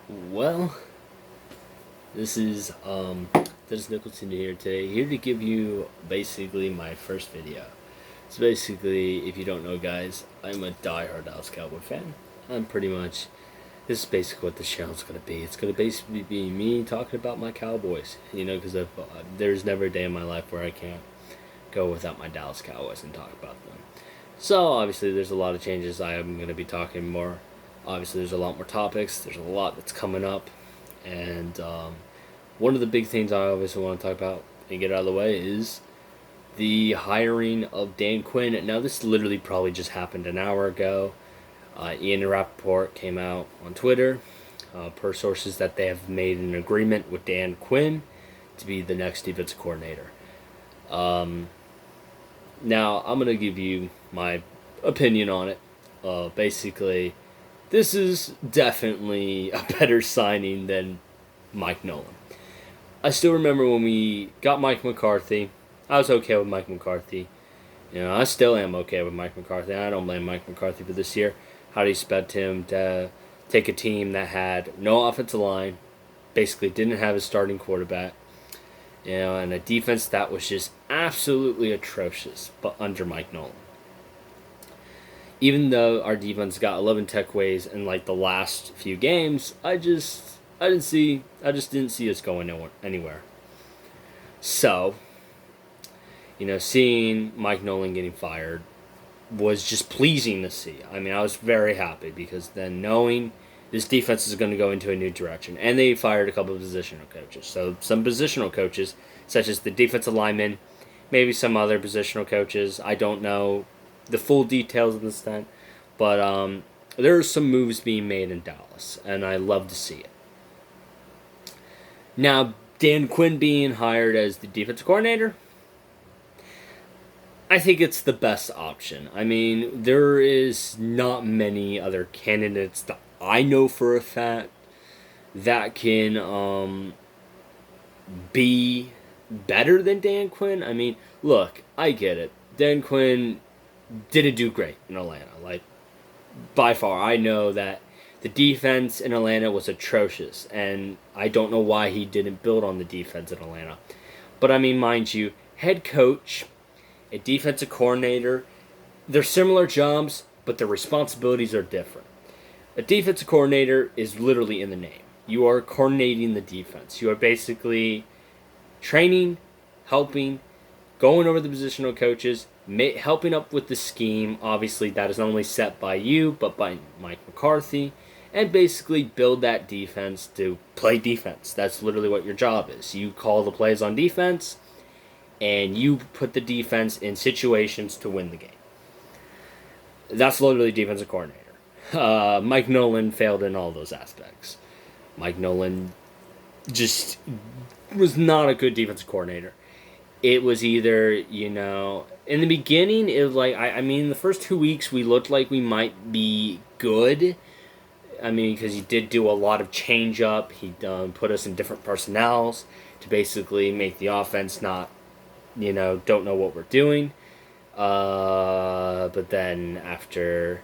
Well, this is Dennis Nicholson here today, here to give you basically my first video. So basically, if you don't know, guys, I'm a diehard Dallas Cowboy fan. I'm pretty much This is basically what the channel's gonna be. It's gonna basically be me talking about my Cowboys. Because there's never a day in my life where I can't go without my Dallas Cowboys and talk about them. So obviously, there's a lot of changes. I am gonna be talking more. Obviously, there's a lot more topics. There's a lot that's coming up. And one of the big things I obviously want to talk about and get out of the way is the hiring of Dan Quinn. Now, this literally probably just happened an hour ago. Ian Rappaport came out on Twitter, per sources, that they have made an agreement with Dan Quinn to be the next defensive coordinator. Now, I'm going to give you my opinion on it. Basically, this is definitely a better signing than Mike Nolan. I still remember when we got Mike McCarthy. I was okay with Mike McCarthy. I still am okay with Mike McCarthy. I don't blame Mike McCarthy for this year. How do you expect him to take a team that had no offensive line, basically didn't have a starting quarterback, and a defense that was just absolutely atrocious, but under Mike Nolan? Even though our defense got 11 tech ways in like the last few games, I just didn't see us going anywhere. So, seeing Mike Nolan getting fired was just pleasing to see. I mean, I was very happy because then knowing this defense is going to go into a new direction. And they fired a couple of positional coaches. So some positional coaches, such as the defensive linemen, maybe some other positional coaches. I don't know the full details of this thing. But there are some moves being made in Dallas, and I love to see it. Now, Dan Quinn being hired as the defensive coordinator, I think it's the best option. I mean, there is not many other candidates that I know for a fact that can be better than Dan Quinn. I mean, look, I get it. Dan Quinn didn't do great in Atlanta. Like, by far, I know that the defense in Atlanta was atrocious, and I don't know why he didn't build on the defense in Atlanta. But I mean, mind you, head coach, a defensive coordinator, they're similar jobs, but their responsibilities are different. A defensive coordinator is literally in the name. You are coordinating the defense. You are basically training, helping, going over the positional coaches, helping up with the scheme. Obviously, that is not only set by you, but by Mike McCarthy, and basically build that defense to play defense. That's literally what your job is. You call the plays on defense, and you put the defense in situations to win the game. That's literally defensive coordinator. Mike Nolan failed in all those aspects. Mike Nolan just was not a good defensive coordinator. It was either, in the beginning, it was like, I mean, the first 2 weeks we looked like we might be good. I mean, because he did do a lot of change up. He put us in different personnels to basically make the offense not, don't know what we're doing. But then after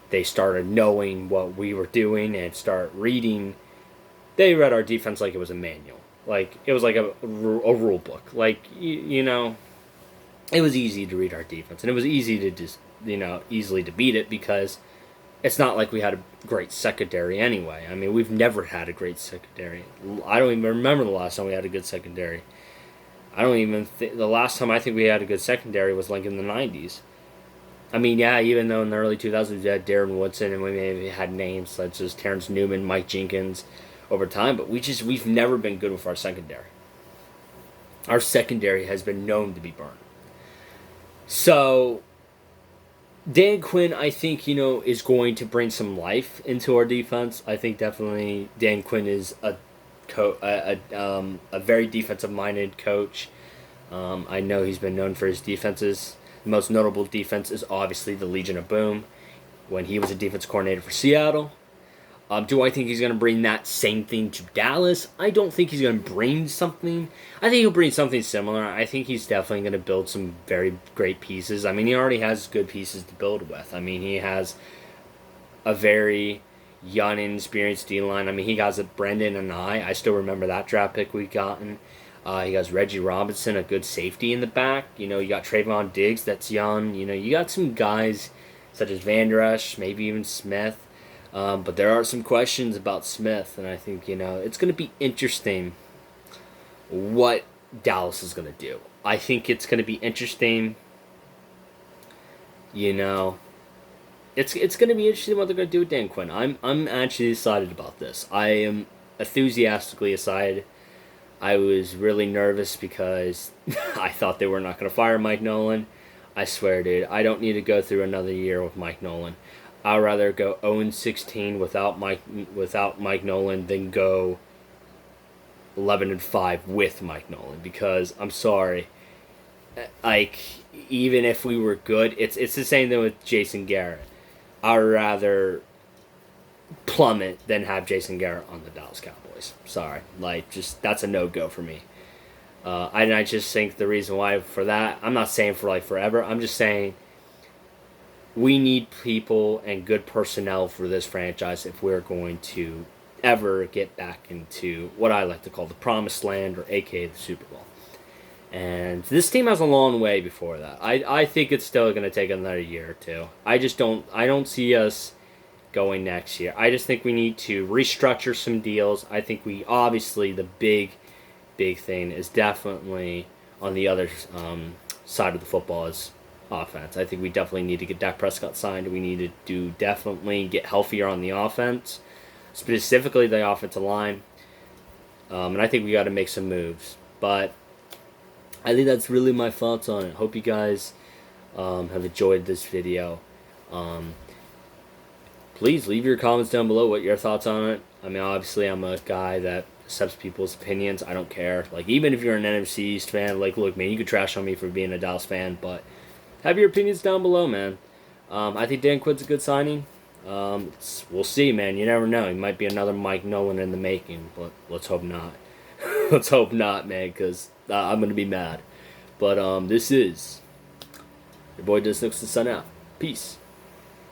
they started knowing what we were doing and start reading, they read our defense like it was a manual. Like, it was like a rule book. Like, it was easy to read our defense. And it was easy to just, easily to beat it because it's not like we had a great secondary anyway. I mean, we've never had a great secondary. I don't even remember the last time we had a good secondary. I don't even think the last time I think we had a good secondary was like in the 90s. I mean, yeah, even though in the early 2000s we had Darren Woodson and we maybe had names such as Terrence Newman, Mike Jenkins over time, but we've never been good with our secondary. Our secondary has been known to be burned. So Dan Quinn, I think, is going to bring some life into our defense. I think definitely Dan Quinn is a very defensive-minded coach. I know he's been known for his defenses. The most notable defense is obviously the Legion of Boom when he was a defense coordinator for Seattle. Do I think he's going to bring that same thing to Dallas? I don't think he's going to bring something. I think he'll bring something similar. I think he's definitely going to build some very great pieces. I mean, he already has good pieces to build with. I mean, he has a very young, inexperienced D-line. I mean, he got Brendan and I still remember that draft pick we gotten. He got Reggie Robinson, a good safety in the back. You know, you got Trayvon Diggs, that's young. You know, you got some guys such as Van Der Esch, maybe even Smith. But there are some questions about Smith, and I think, you know, it's going to be interesting what Dallas is going to do. I think it's going to be interesting, you know. It's going to be interesting what they're going to do with Dan Quinn. I'm actually excited about this. I am enthusiastically excited. I was really nervous because I thought they were not going to fire Mike Nolan. I swear, dude, I don't need to go through another year with Mike Nolan. I'd rather go 0-16 without Mike Nolan than go 11-5 with Mike Nolan, because I'm sorry, like, even if we were good, it's the same thing with Jason Garrett. I'd rather plummet than have Jason Garrett on the Dallas Cowboys. Sorry, like, just that's a no go for me. I just think the reason why for that, I'm not saying for like forever. I'm just saying we need people and good personnel for this franchise if we're going to ever get back into what I like to call the promised land, or aka the Super Bowl. And this team has a long way before that. I think it's still going to take another year or two. I don't see us going next year. I just think we need to restructure some deals. I think we obviously the big thing is definitely on the other side of the football is offense. I think we definitely need to get Dak Prescott signed. We need to definitely get healthier on the offense, specifically the offensive line. And I think we got to make some moves. But I think that's really my thoughts on it. Hope you guys have enjoyed this video. Please leave your comments down below what your thoughts on it. I mean, obviously, I'm a guy that accepts people's opinions. I don't care. Like, even if you're an NFC East fan, like, look, man, you could trash on me for being a Dallas fan, but have your opinions down below, man. I think Dan Quinn's a good signing. We'll see, man. You never know. He might be another Mike Nolan in the making, but let's hope not. Let's hope not, man, because I'm going to be mad. But this is your boy Disney Sun out. Peace.